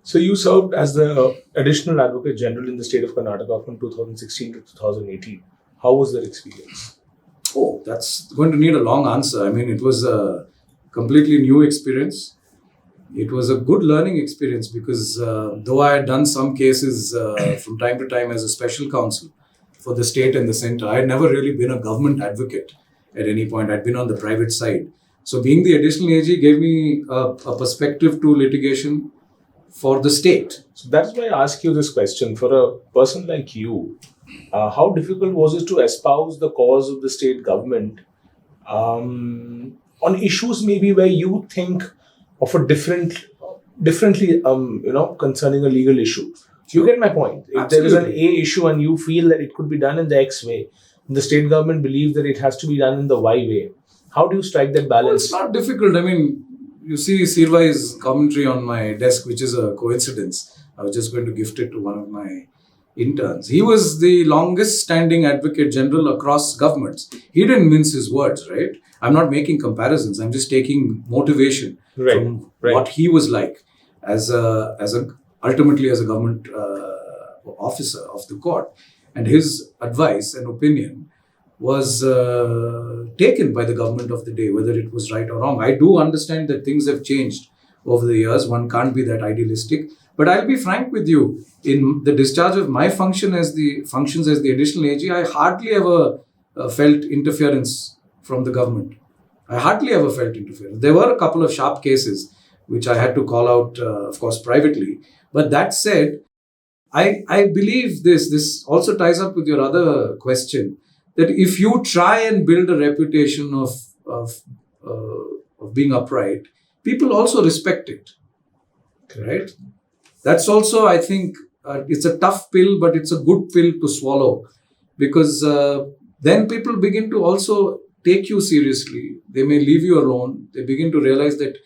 So you served as the Additional Advocate General in the state of Karnataka from 2016 to 2018. How was that experience? Oh, that's going to need a long answer. I mean, it was a completely new experience. It was a good learning experience because though I had done some cases from time to time as a special counsel for the state and the center, I had never really been a government advocate at any point. I'd been on the private side. So being the additional AG gave me a perspective to litigation for the state. So that's why I ask you this question. For a person like you, how difficult was it to espouse the cause of the state government on issues maybe where you think of a differently, concerning a legal issue? You get my point. If there is an A issue and you feel that it could be done in the X way, the state government believes that it has to be done in the Y way. How do you strike that balance? Well, it's not difficult. I mean, you see Sirvai's commentary on my desk, which is a coincidence. I was just going to gift it to one of my interns. He was the longest standing Advocate General across governments. He didn't mince his words, right? I'm not making comparisons. I'm just taking motivation from what he was like ultimately as a government officer of the court. And his advice and opinion was taken by the government of the day, whether it was right or wrong. I do understand that things have changed over the years. One can't be that idealistic. But I'll be frank with you, in the discharge of my functions as the additional AG, I hardly ever felt interference from the government. I hardly ever felt interference. There were a couple of sharp cases which I had to call out, of course, privately. But that said, I believe this also ties up with your other question, that if you try and build a reputation of being upright, people also respect it, right? That's also, I think, it's a tough pill, but it's a good pill to swallow, because then people begin to also take you seriously. They may leave you alone. They begin to realize that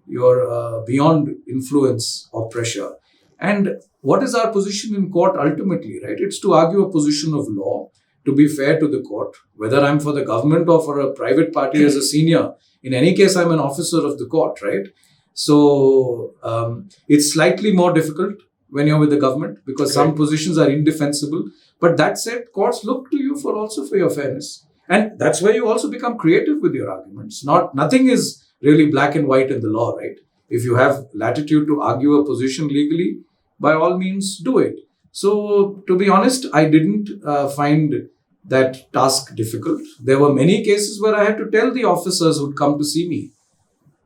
you're beyond influence or pressure. And what is our position in court ultimately, right? It's to argue a position of law, to be fair to the court, whether I'm for the government or for a private party as a senior. In any case, I'm an officer of the court, right? So it's slightly more difficult when you're with the government, because some positions are indefensible. But that said, courts look to you for your fairness. And that's where you also become creative with your arguments. Nothing is really black and white in the law, right? If you have latitude to argue a position legally, by all means do it. So to be honest, I didn't find that task difficult. There were many cases where I had to tell the officers who'd come to see me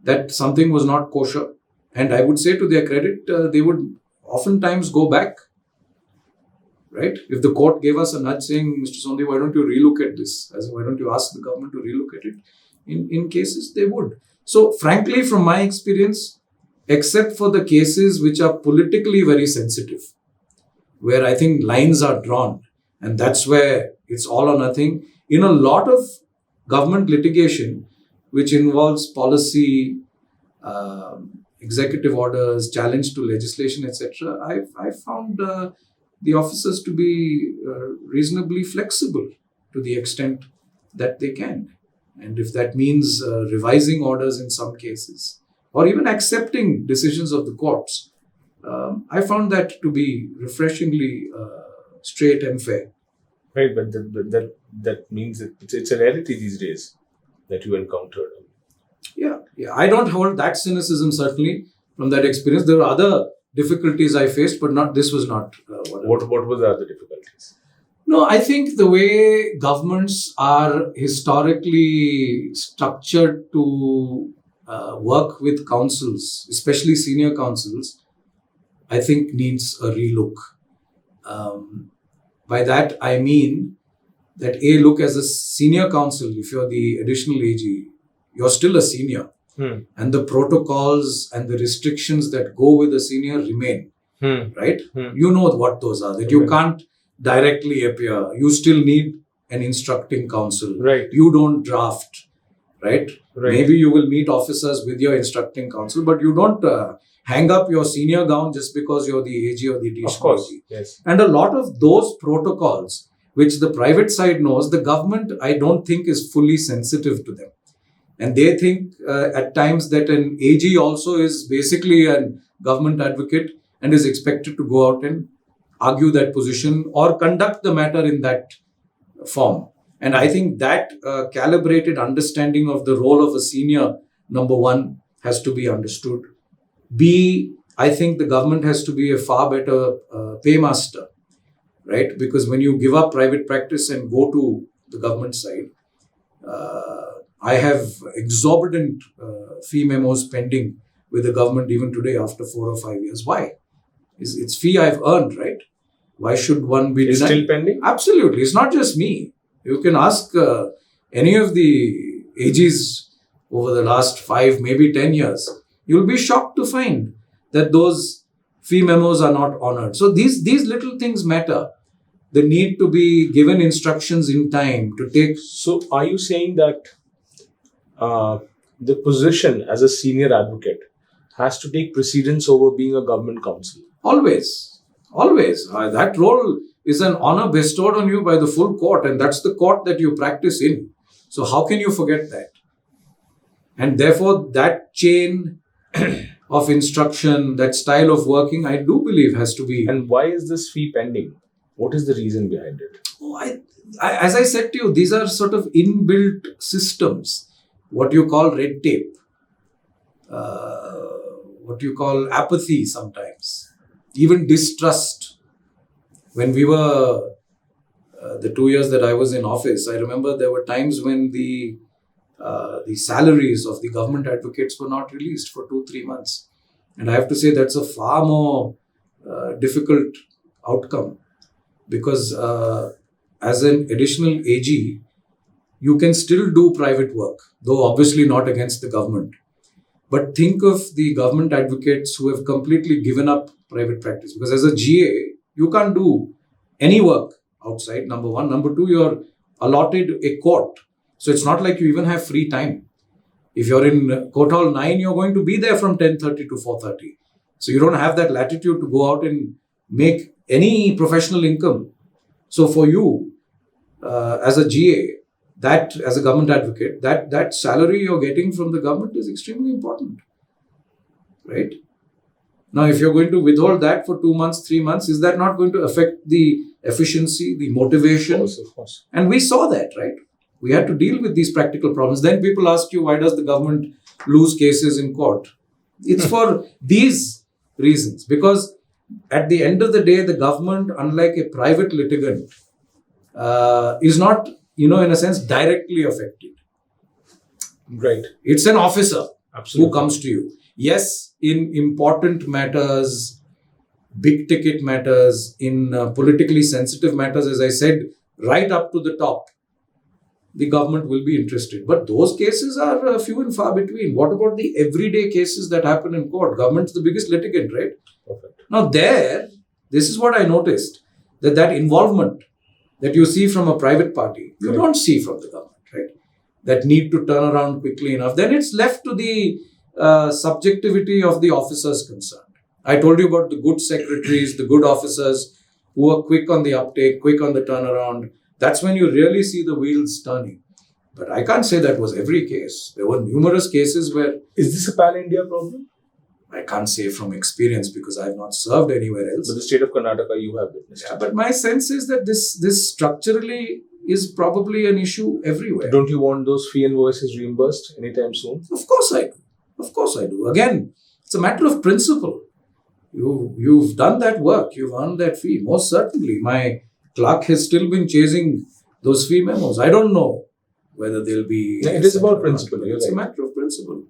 that something was not kosher. And I would say, to their credit, they would oftentimes go back, right? If the court gave us a nudge saying, Mr. Sondhi, why don't you relook at this? Why don't you ask the government to relook at it? In cases, they would. So frankly, from my experience, except for the cases which are politically very sensitive, where I think lines are drawn, and that's where it's all or nothing, in a lot of government litigation, which involves policy, executive orders, challenge to legislation, etc., I found the officers to be reasonably flexible to the extent that they can. And if that means revising orders in some cases, or even accepting decisions of the courts, I found that to be refreshingly straight and fair. Right, but that means it's a rarity these days that you encountered. Yeah. I don't hold that cynicism, certainly, from that experience. There were other difficulties I faced, but this was not What were the other difficulties? No, I think the way governments are historically structured to work with councils, especially senior councils, I think needs a relook. By that, I mean that look, as a senior counsel, if you're the additional AG, you're still a senior. And the protocols and the restrictions that go with a senior remain, right? You know what those are, that you can't directly appear. You still need an instructing counsel. Right. You don't draft, right? Maybe you will meet officers with your instructing counsel, but you don't hang up your senior gown just because you're the AG or the additional AG. Of course, yes. And a lot of those protocols, which the private side knows, the government, I don't think, is fully sensitive to them. And they think at times that an AG also is basically a government advocate, and is expected to go out and argue that position or conduct the matter in that form. And I think that calibrated understanding of the role of a senior, number one, has to be understood. B, I think the government has to be a far better paymaster, right? Because when you give up private practice and go to the government side, I have exorbitant fee memos pending with the government even today after 4 or 5 years. Why? It's fee I've earned, right? Why should one be It's denied? still pending? Absolutely. It's not just me. You can ask any of the AGs over the last 5, maybe 10 years. You'll be shocked to find that those fee memos are not honored. So these little things matter. The need to be given instructions in time to take. So, are you saying that the position as a senior advocate has to take precedence over being a government counsel? Always. That role is an honor bestowed on you by the full court, and that's the court that you practice in. So how can you forget that? And therefore, that chain of instruction, that style of working, I do believe has to be. And why is this fee pending? What is the reason behind it? As I said to you, these are sort of inbuilt systems. What you call red tape, what you call apathy sometimes, even distrust. When we were, the 2 years that I was in office, I remember there were times when the salaries of the government advocates were not released for 2-3 months. And I have to say that's a far more difficult outcome, because as an additional AG, you can still do private work, though obviously not against the government. But think of the government advocates who have completely given up private practice. Because as a GA, you can't do any work outside, number one. Number two, you're allotted a court. So it's not like you even have free time. If you're in Court Hall 9, you're going to be there from 10:30 to 4:30. So you don't have that latitude to go out and make any professional income. So for you, as a GA, that as a government advocate, that salary you're getting from the government is extremely important, right? Now, if you're going to withhold that for 2 months, 3 months, is that not going to affect the efficiency, the motivation? Of course. And we saw that, right? We had to deal with these practical problems. Then people ask you, why does the government lose cases in court? It's for these reasons. Because at the end of the day, the government, unlike a private litigant, is not, in a sense, directly affected. Right. It's an officer Absolutely. who comes to you. Yes, in important matters, big ticket matters, in politically sensitive matters, as I said, right up to the top, the government will be interested. But those cases are few and far between. What about the everyday cases that happen in court? Government's the biggest litigant, right? Perfect. Now this is what I noticed, that involvement that you see from a private party, you don't see from the government, right? That need to turn around quickly enough. Then it's left to the subjectivity of the officers concerned. I told you about the good secretaries, the good officers who are quick on the uptake, quick on the turnaround. That's when you really see the wheels turning. But I can't say that was every case. There were numerous cases where... Is this a pan-India problem? I can't say from experience because I have not served anywhere else. But the state of Karnataka, you have witnessed. Yeah, but my sense is that this structurally is probably an issue everywhere. Don't you want those fee invoices reimbursed anytime soon? Of course I do. Of course I do. Again, it's a matter of principle. You've done that work. You've earned that fee. Most certainly. My clerk has still been chasing those fee memos. I don't know whether they'll be... Yeah, it is about principle. It's a matter of principle.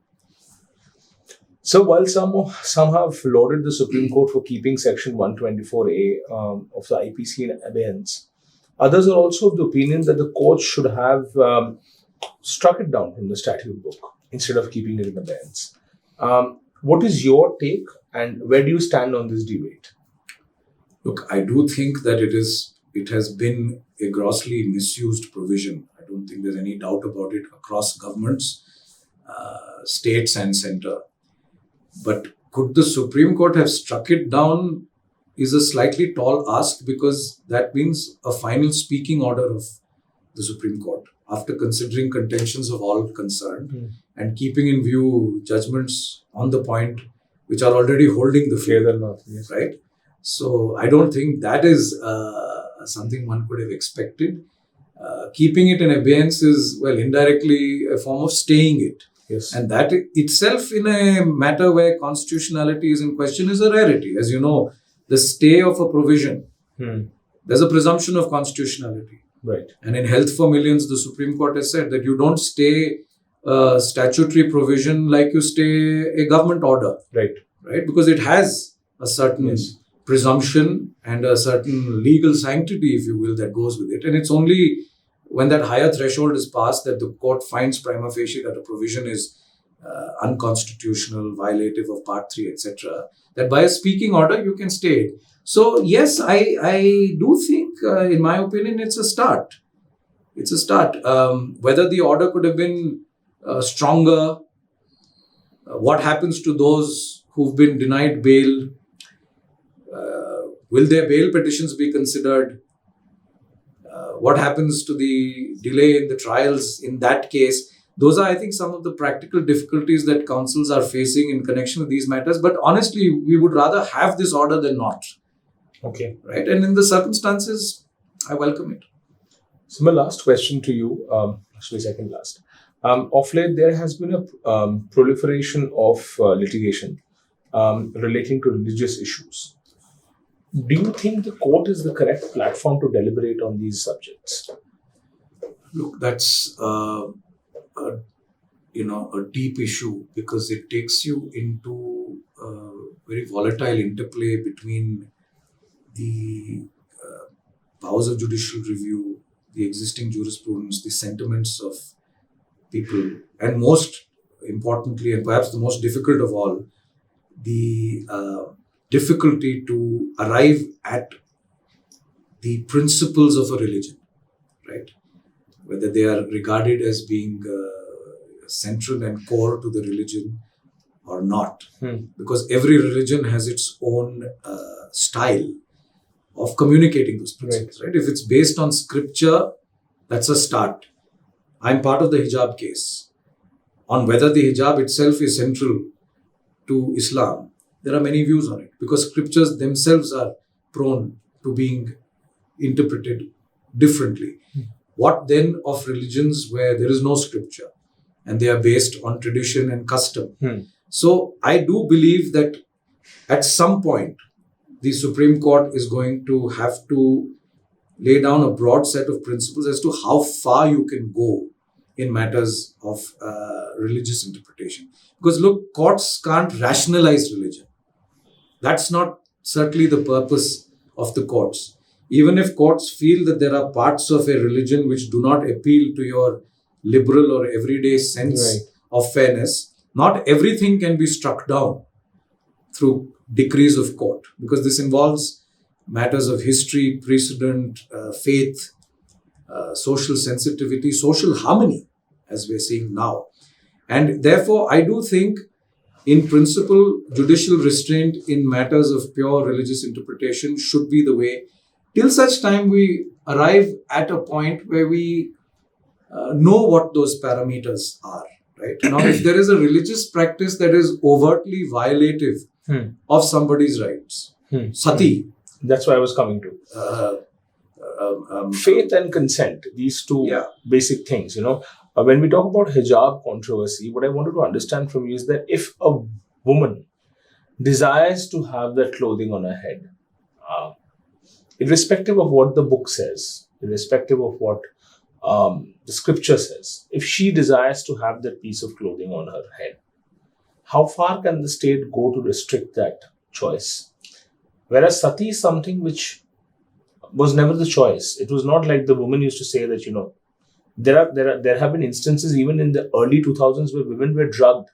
So while some have lauded the Supreme Court for keeping Section 124A of the IPC in abeyance, others are also of the opinion that the court should have struck it down from the statute book instead of keeping it in abeyance. What is your take, and where do you stand on this debate? Look, I do think that it has been a grossly misused provision. I don't think there's any doubt about it across governments, states and centre. But could the Supreme Court have struck it down is a slightly tall ask, because that means a final speaking order of the Supreme Court after considering contentions of all concerned and keeping in view judgments on the point which are already holding the fate, Yes. right? So I don't think that is something one could have expected. Keeping it in abeyance is, well, indirectly a form of staying it. Yes. And that itself, in a matter where constitutionality is in question, is a rarity. As you know, the stay of a provision, there's a presumption of constitutionality. Right. And in Health for Millions, the Supreme Court has said that you don't stay a statutory provision like you stay a government order. Right. Right? Because it has a certain presumption and a certain legal sanctity, if you will, that goes with it. And it's only when that higher threshold is passed that the court finds prima facie that a provision is unconstitutional, violative of Part 3, etc., that by a speaking order you can stay it. So yes, I do think, in my opinion, it's a start. It's a start. Whether the order could have been stronger, what happens to those who've been denied bail? Will their bail petitions be considered? What happens to the delay in the trials in that case? Those are, I think, some of the practical difficulties that councils are facing in connection with these matters. But honestly, we would rather have this order than not. Okay. Right? And in the circumstances, I welcome it. So my last question to you, actually second last. Of late, there has been a proliferation of litigation relating to religious issues. Do you think the court is the correct platform to deliberate on these subjects? Look, that's a deep issue, because it takes you into a very volatile interplay between the powers of judicial review, the existing jurisprudence, the sentiments of people, and most importantly, and perhaps the most difficult of all, the difficulty to arrive at the principles of a religion, right? Whether they are regarded as being central and core to the religion or not. Because every religion has its own style of communicating those principles, right? If it's based on scripture, that's a start. I'm part of the hijab case. On whether the hijab itself is central to Islam, there are many views on it, because scriptures themselves are prone to being interpreted differently. What then of religions where there is no scripture and they are based on tradition and custom? So I do believe that at some point, the Supreme Court is going to have to lay down a broad set of principles as to how far you can go in matters of religious interpretation. Because look, courts can't rationalize religion. That's not certainly the purpose of the courts. Even if courts feel that there are parts of a religion which do not appeal to your liberal or everyday sense of fairness, not everything can be struck down through decrees of court, because this involves matters of history, precedent, faith, social sensitivity, social harmony, as we're seeing now. And therefore, I do think, in principle, judicial restraint in matters of pure religious interpretation should be the way, till such time we arrive at a point where we know what those parameters are. Right? Now, if there is a religious practice that is overtly violative of somebody's rights, sati. That's what I was coming to. Faith and consent, these two basic things, when we talk about hijab controversy, what I wanted to understand from you is that if a woman desires to have that clothing on her head, irrespective of what the book says, irrespective of what the scripture says, if she desires to have that piece of clothing on her head, how far can the state go to restrict that choice? Whereas sati is something which was never the choice. It was not like the woman used to say that, there have been instances even in the early 2000s where women were drugged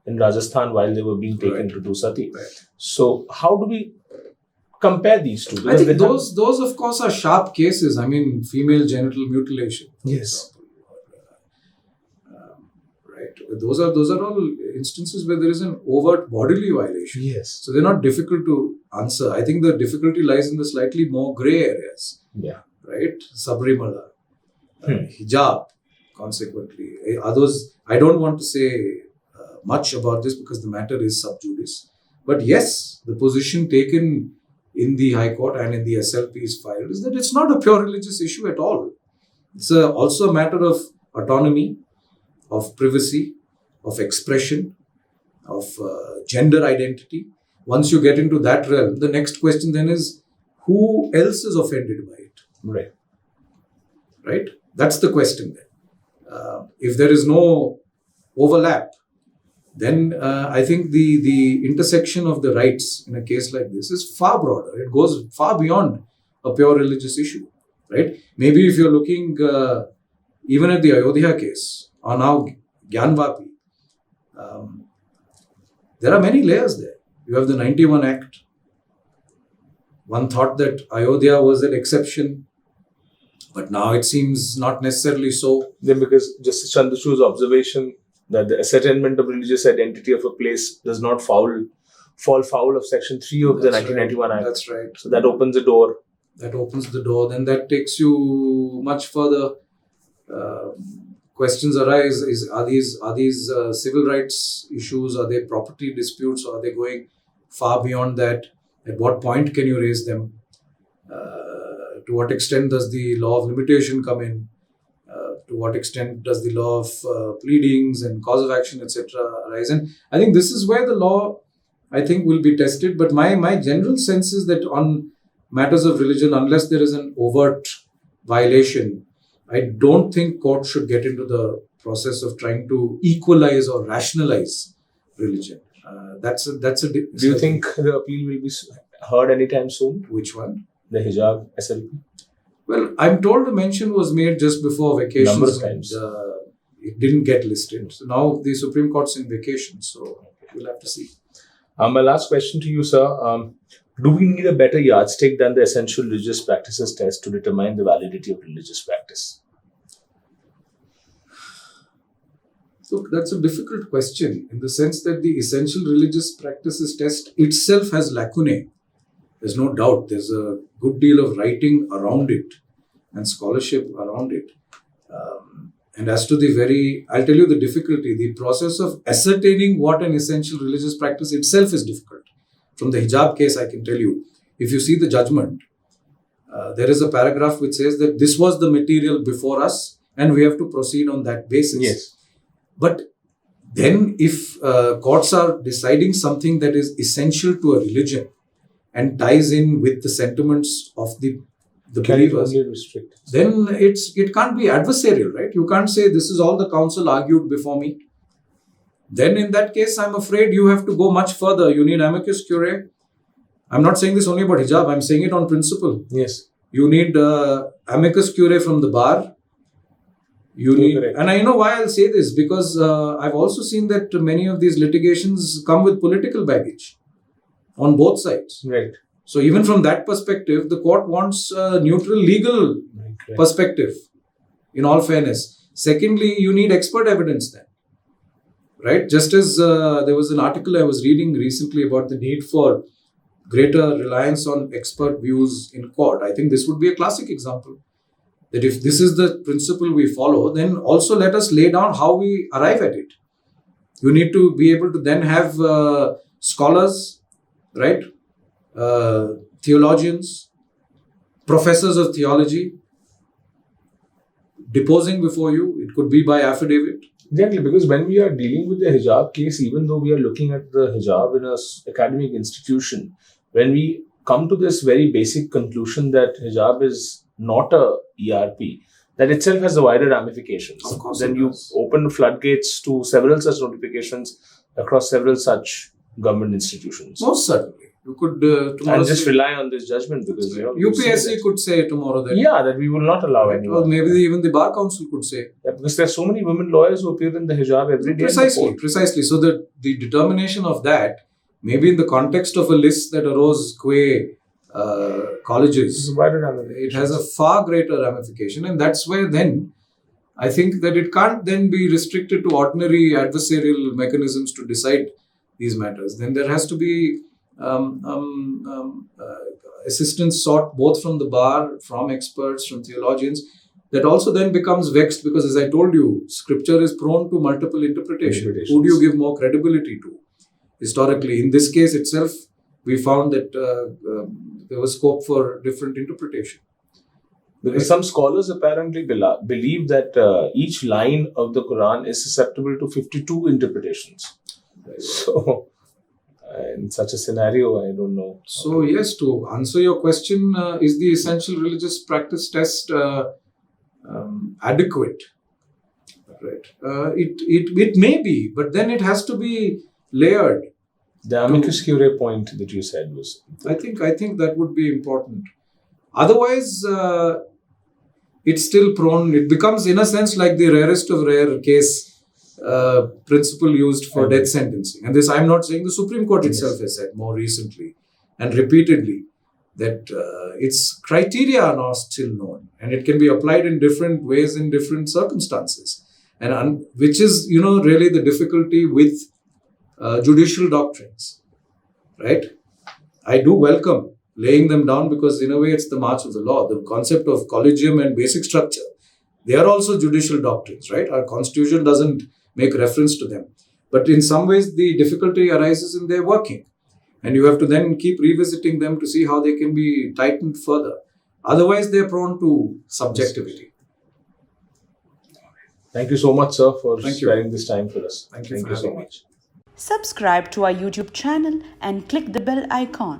in Rajasthan while they were being taken to do sati. So how do we compare these two? Because I think those of course are sharp cases. I mean, female genital mutilation. Yes. Those are all instances where there is an overt bodily violation. Yes. So they're not difficult to answer. I think the difficulty lies in the slightly more grey areas. Yeah. Right? Sabrimala. Hijab, consequently. Others, I don't want to say much about this because the matter is sub judice. But yes, the position taken in the High Court and in the SLP's file is that it's not a pure religious issue at all. It's also a matter of autonomy, of privacy, of expression, of gender identity. Once you get into that realm, the next question then is, who else is offended by it? Right. Right? That's the question then. If there is no overlap, then I think the intersection of the rights in a case like this is far broader. It goes far beyond a pure religious issue. Right? Maybe if you're looking even at the Ayodhya case, or now Gyanvapi, there are many layers there. You have the 91 Act. One thought that Ayodhya was an exception, but now it seems not necessarily so. Then because Justice Chandrachud's observation that the ascertainment of religious identity of a place does not fall foul of Section 3 of the 1991 Act. That's right. So that opens the door. That opens the door. Then that takes you much further. Questions arise: are these civil rights issues? Are they property disputes? Or are they going far beyond that? At what point can you raise them? To what extent does the law of limitation come in? To what extent does the law of pleadings and cause of action, etc., arise? And I think this is where the law, I think, will be tested. But my general sense is that on matters of religion, unless there is an overt violation, I don't think courts should get into the process of trying to equalize or rationalize religion. Do you think the appeal will be heard anytime soon? Which one? The hijab SLP? Well, I'm told a mention was made just before vacations. Number of times. It didn't get listed. So now the Supreme Court's in vacation, so we'll have to see. My last question to you, sir. Do we need a better yardstick than the essential religious practices test to determine the validity of religious practice? Look, that's a difficult question in the sense that the essential religious practices test itself has lacunae. There's no doubt. There's a good deal of writing around it and scholarship around it. And as to I'll tell you the difficulty. The process of ascertaining what an essential religious practice itself is difficult. From the hijab case, I can tell you, if you see the judgment, there is a paragraph which says that this was the material before us and we have to proceed on that basis. Yes. But then if courts are deciding something that is essential to a religion and ties in with the sentiments of the believers, then it can't be adversarial, right? You can't say this is all the council argued before me. Then in that case, I'm afraid you have to go much further. You need amicus curiae. I'm not saying this only about hijab. I'm saying it on principle. Yes. You need amicus curiae from the bar. And I know why I'll say this, because I've also seen that many of these litigations come with political baggage on both sides. Right. So even from that perspective, the court wants a neutral legal perspective, in all fairness. Secondly, you need expert evidence then. Right? Just as there was an article I was reading recently about the need for greater reliance on expert views in court. I think this would be a classic example. That if this is the principle we follow, then also let us lay down how we arrive at it. You need to be able to then have scholars, right? Theologians, professors of theology, deposing before you. It could be by affidavit. Exactly, because when we are dealing with the hijab case, even though we are looking at the hijab in an academic institution, when we come to this very basic conclusion that hijab is not a ERP, that itself has the wider ramifications. Of course, then you open floodgates to several such notifications across several such government institutions. Most certainly. You could and just rely on this judgment because UPSC could say tomorrow that that we will not allow anyone. Or maybe even the Bar Council could say. Yeah, because there are so many women lawyers who appear in the hijab every day. Precisely. So the determination of that, maybe in the context of a list that arose colleges, it has a far greater ramification, and that's where then I think that it can't then be restricted to ordinary adversarial mechanisms to decide these matters. Then there has to be assistance sought both from the bar, from experts, from theologians. That also then becomes vexed because, as I told you, scripture is prone to multiple interpretations. Who do you give more credibility to? historically. In this case itself, we found that there was scope for different interpretation. Because some scholars apparently believe that each line of the Quran is susceptible to 52 interpretations. So, in such a scenario, I don't know. So, yes, to answer your question, is the essential religious practice test adequate? Right. It may be, but then it has to be layered. The amicus curiae point that you said was... I think that would be important. Otherwise, it's still prone. It becomes, in a sense, like the rarest of rare case principle used for death sentencing. And this, I'm not saying, the Supreme Court itself has said more recently and repeatedly that its criteria are not still known, and it can be applied in different ways in different circumstances. And which is, really the difficulty with judicial doctrines, right? I do welcome laying them down because in a way it's the march of the law. The concept of collegium and basic structure, they are also judicial doctrines, right? Our constitution doesn't make reference to them. But in some ways the difficulty arises in their working. And you have to then keep revisiting them to see how they can be tightened further. Otherwise they're prone to subjectivity. Thank you so much, sir, for sparing this time for us. Thank you so much. Subscribe to our YouTube channel and click the bell icon.